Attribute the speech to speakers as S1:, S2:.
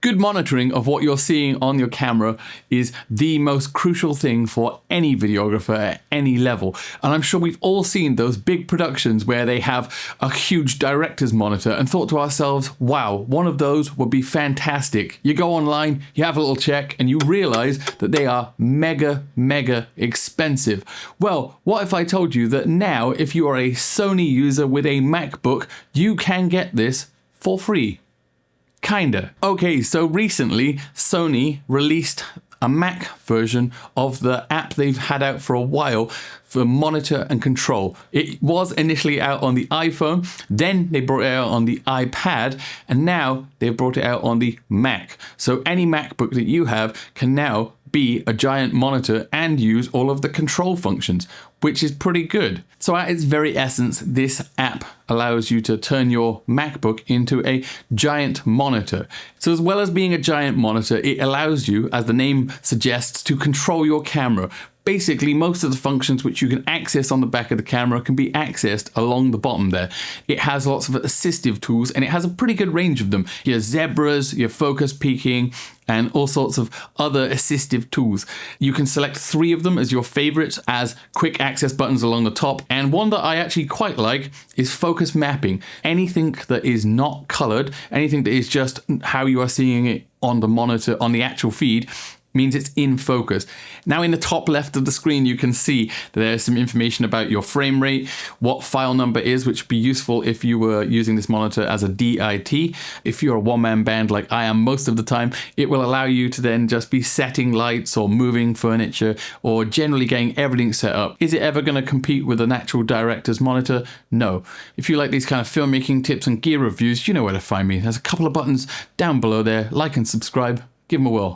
S1: Good monitoring of what you're seeing on your camera is the most crucial thing for any videographer at any level. And I'm sure we've all seen those big productions where they have a huge director's monitor and thought to ourselves, wow, one of those would be fantastic. You go online, you have a little check, and you realize that they are mega expensive. Well, what if I told you that now, if you are a Sony user with a MacBook, you can get this for free? Kinda. Okay, so recently Sony released a Mac version of the app they've had out for a while for monitor and control. It was initially out on the iPhone, then they brought it out on the iPad, and now they've brought it out on the Mac. So any MacBook that you have can now be a giant monitor and use all of the control functions, which is pretty good. So at its very essence, this app allows you to turn your MacBook into a giant monitor. So as well as being a giant monitor, it allows you, as the name suggests, to control your camera. Basically, most of the functions which you can access on the back of the camera can be accessed along the bottom there. It has lots of assistive tools and it has a pretty good range of them. Your zebras, your focus peaking, and all sorts of other assistive tools. You can select 3 of them as your favorites as quick access buttons along the top, and one that I actually quite like is focus mapping. Anything that is not colored, anything that is just how you are seeing it on the monitor, on the actual feed, means it's in focus. Now in the top left of the screen you can see that there's some information about your frame rate, what file number is, which would be useful if you were using this monitor as a DIT. If you're a one-man band like I am most of the time, it will allow you to then just be setting lights or moving furniture or generally getting everything set up. Is it ever going to compete with an actual director's monitor? No. If you like these kind of filmmaking tips and gear reviews, you know where to find me. There's a couple of buttons down below there. Like and subscribe. Give them a whirl.